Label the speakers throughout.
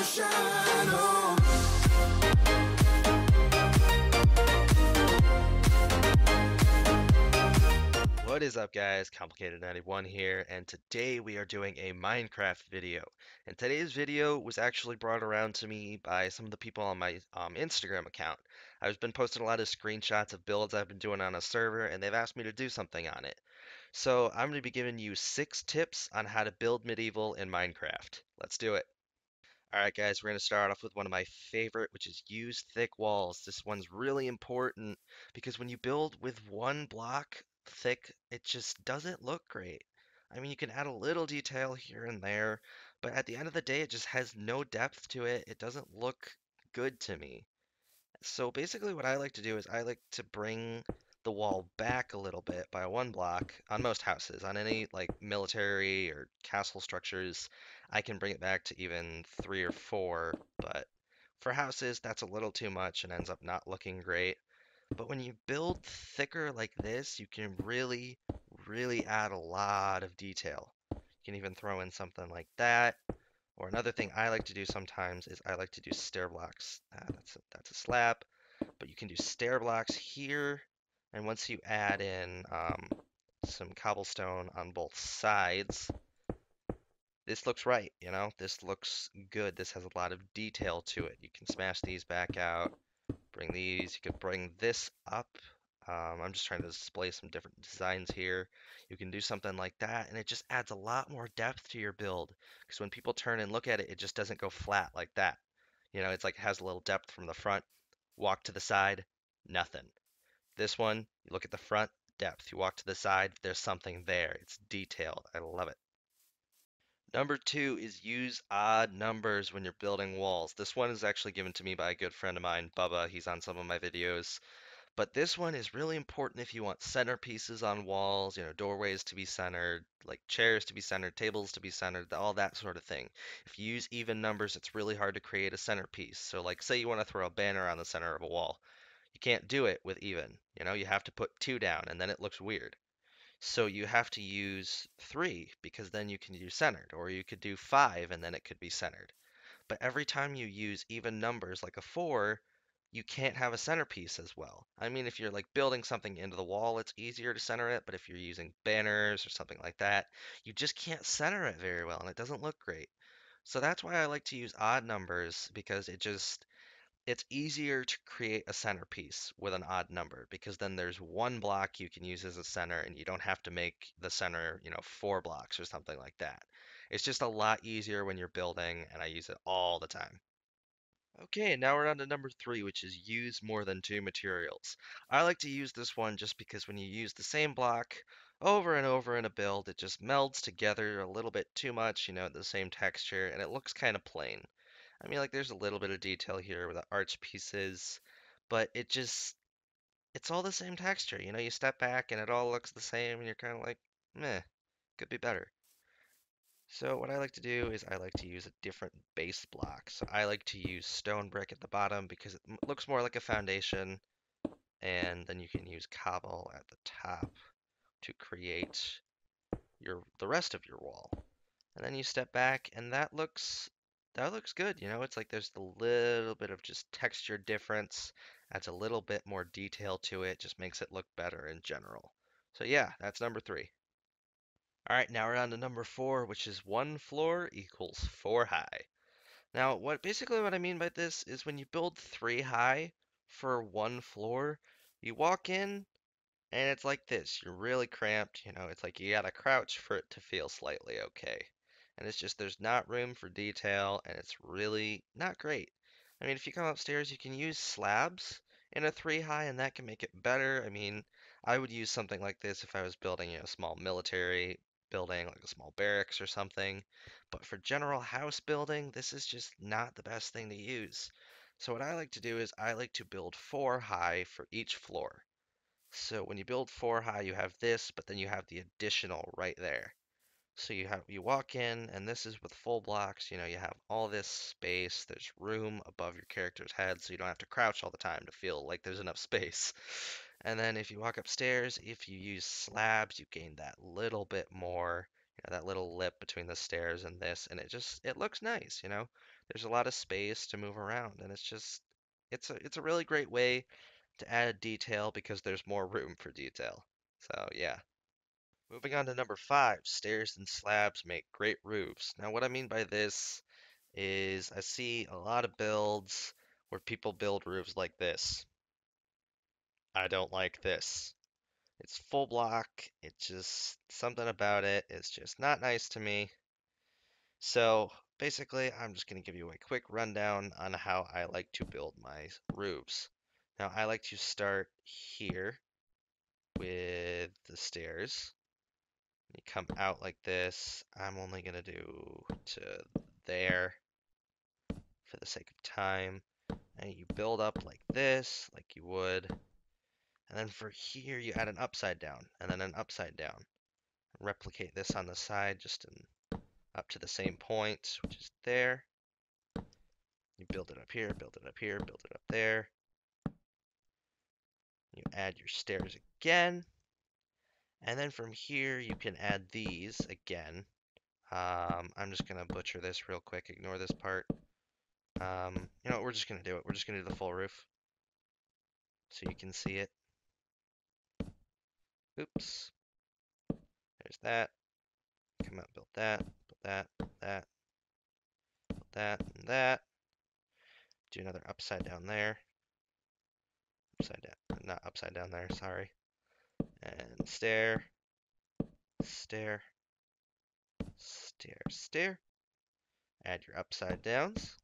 Speaker 1: shine on.
Speaker 2: What is up, guys? Complicated91 here, and today we are doing a Minecraft video. And today's video was actually brought around to me by some of the people on my Instagram account. I've been posting a lot of screenshots of builds I've been doing on a server, and they've asked me to do something on it. So I'm going to be giving you 6 tips on how to build medieval in Minecraft. Let's do it. Alright guys, we're going to start off with one of my favorite, which is use thick walls. This one's really important because when you build with one block thick, it just doesn't look great. I mean, you can add a little detail here and there, but at the end of the day, it just has no depth to it. It doesn't look good to me. So basically what I like to do is I like to bring the wall back a little bit by one block on most houses. On any like military or castle structures, I can bring it back to even 3 or 4, but for houses, that's a little too much and ends up not looking great. But when you build thicker like this, you can really add a lot of detail. You can even throw in something like that. Or another thing I like to do sometimes is I like to do stair blocks. That's a slab, but you can do stair blocks here. And once you add in some cobblestone on both sides, this looks right, you know? This looks good. This has a lot of detail to it. You can smash these back out, bring these. You could bring this up. I'm just trying to display some different designs here. You can do something like that, and it just adds a lot more depth to your build. Because when people turn and look at it, it just doesn't go flat like that. You know, it's like it has a little depth from the front. Walk to the side, nothing. This one, you look at the front, depth. You walk to the side, there's something there. It's detailed. I love it. Number 2 is use odd numbers when you're building walls. This one is actually given to me by a good friend of mine, Bubba. He's on some of my videos. But this one is really important if you want centerpieces on walls, you know, doorways to be centered, like chairs to be centered, tables to be centered, all that sort of thing. If you use even numbers, it's really hard to create a centerpiece. So like say you want to throw a banner on the center of a wall. You can't do it with even. You know, you have to put 2 down and then it looks weird. So you have to use 3 because then you can use centered, or you could do 5 and then it could be centered. But every time you use even numbers like a 4, you can't have a centerpiece as well. I mean, if you're like building something into the wall, it's easier to center it, but if you're using banners or something like that, you just can't center it very well and it doesn't look great. So that's why I like to use odd numbers because it's easier to create a centerpiece with an odd number because then there's one block you can use as a center and you don't have to make the center, 4 blocks or something like that. It's just a lot easier when you're building, and I use it all the time. Okay, now we're on to number 3, which is use more than 2 materials. I like to use this one just because when you use the same block over and over in a build, it just melds together a little bit too much, the same texture, and it looks kind of plain. I mean, like, there's a little bit of detail here with the arch pieces, but it's all the same texture. You step back and it all looks the same, and you're kind of like, meh, could be better. So what I like to do is I like to use a different base block. So I like to use stone brick at the bottom because it looks more like a foundation, and then you can use cobble at the top to create the rest of your wall. And then you step back and that looks good. It's like there's a little bit of just texture difference, adds a little bit more detail to it, just makes it look better in general. So yeah, that's number 3. All right, now we're on to number 4, which is 1 floor equals 4 high. Now, what I mean by this is when you build 3 high for 1 floor, you walk in and it's like this. You're really cramped, it's like you gotta crouch for it to feel slightly okay. And it's just there's not room for detail and it's really not great. I mean, if you come upstairs, you can use slabs in a 3 high and that can make it better. I mean, I would use something like this if I was building a small military building, like a small barracks or something. But for general house building, this is just not the best thing to use. So what I like to do is I like to build 4 high for each floor. So when you build 4 high, you have this, but then you have the additional right there. So you walk in, and this is with full blocks. You have all this space. There's room above your character's head, so you don't have to crouch all the time to feel like there's enough space. And then if you walk upstairs, if you use slabs, you gain that little bit more. that little lip between the stairs and this, and it looks nice, you know. There's a lot of space to move around, and it's a really great way to add detail because there's more room for detail. So yeah. Moving on to number five, stairs and slabs make great roofs. Now, what I mean by this is I see a lot of builds where people build roofs like this. I don't like this. It's full block. It just, something about it is just not nice to me. So basically, I'm just going to give you a quick rundown on how I like to build my roofs. Now, I like to start here with the stairs. You come out like this. I'm only going to do to there for the sake of time. And you build up like this, like you would. And then for here, you add an upside down, and then an upside down. Replicate this on the side, just up to the same point, which is there. You build it up here, build it up here, build it up there. You add your stairs again. And then from here, you can add these again. I'm just going to butcher this real quick. Ignore this part. You know what? We're just going to do it. We're just going to do the full roof so you can see it. Oops. There's that. Come out, build that, build that, that, build that, and that. Do another upside down there. Upside down, not upside down there, sorry. And stair, stair, stair, stair. Add your upside downs.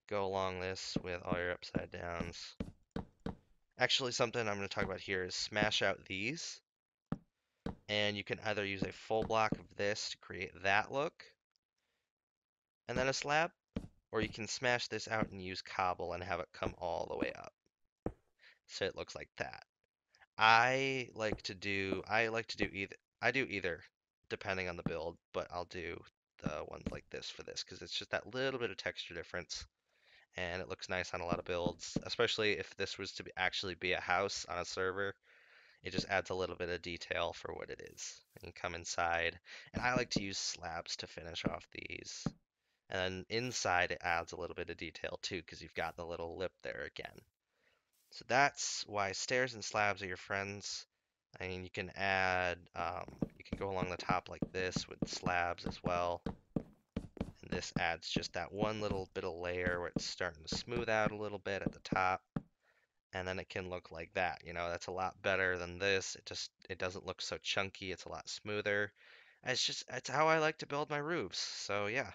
Speaker 2: Go along this with all your upside downs. Actually, something I'm going to talk about here is smash out these. And you can either use a full block of this to create that look, and then a slab, or you can smash this out and use cobble and have it come all the way up. So it looks like that. I like to do either. I do either, depending on the build, but I'll do the ones like this for this because it's just that little bit of texture difference, and it looks nice on a lot of builds, especially if this was to actually be a house on a server. It just adds a little bit of detail for what it is. And you come inside, and I like to use slabs to finish off these. And then inside, it adds a little bit of detail too because you've got the little lip there again. So that's why stairs and slabs are your friends. I mean, you can go along the top like this with slabs as well. And this adds just that one little bit of layer where it's starting to smooth out a little bit at the top. And then it can look like that. You know, that's a lot better than this. It doesn't look so chunky. It's a lot smoother. It's how I like to build my roofs. So yeah.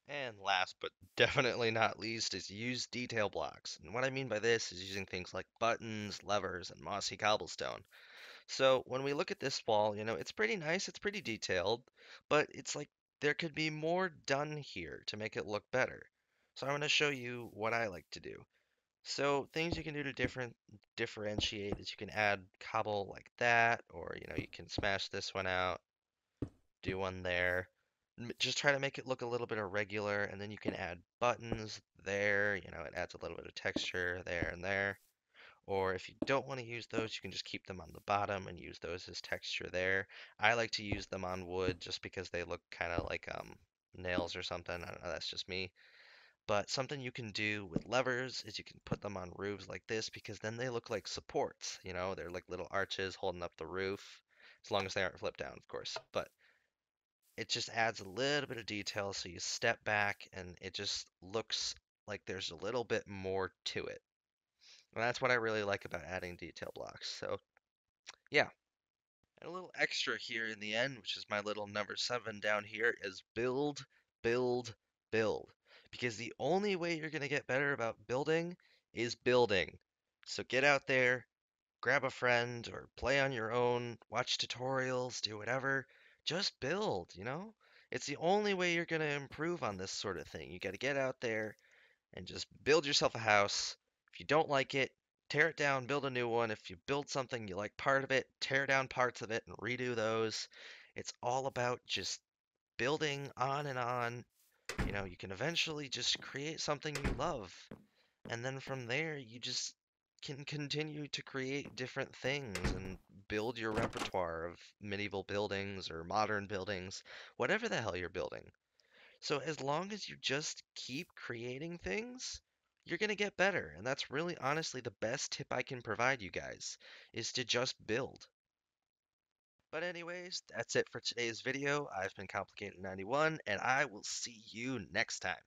Speaker 2: And last but definitely not least is use detail blocks. And what I mean by this is using things like buttons, levers, and mossy cobblestone. So when we look at this wall, you know, it's pretty nice, it's pretty detailed, but it's like there could be more done here to make it look better. So I'm going to show you what I like to do. So things you can do to differentiate is you can add cobble like that, or you know, you can smash this one out, do one there. Just try to make it look a little bit irregular, and then you can add buttons there. You know, it adds a little bit of texture there and there. Or if you don't want to use those, you can just keep them on the bottom and use those as texture there. I like to use them on wood just because they look kind of like nails or something. I don't know, that's just me. But something you can do with levers is you can put them on roofs like this because then they look like supports. You know, they're like little arches holding up the roof, as long as they aren't flipped down, of course. But it just adds a little bit of detail so you step back and it just looks like there's a little bit more to it. And that's what I really like about adding detail blocks. So yeah. And a little extra here in the end, which is my little number 7 down here, is build, build, build. Because the only way you're going to get better about building is building. So get out there, grab a friend, or play on your own, watch tutorials, do whatever. Just build, you know? It's the only way you're going to improve on this sort of thing. You got to get out there and just build yourself a house. If you don't like it, tear it down, build a new one. If you build something you like part of it, tear down parts of it and redo those. It's all about just building on and on. You know, you can eventually just create something you love. And then from there, you just can continue to create different things and build your repertoire of medieval buildings or modern buildings, whatever the hell you're building. So as long as you just keep creating things, you're going to get better. And that's really honestly the best tip I can provide you guys is to just build. But anyways, that's it for today's video. I've been Complicated 91 and I will see you next time.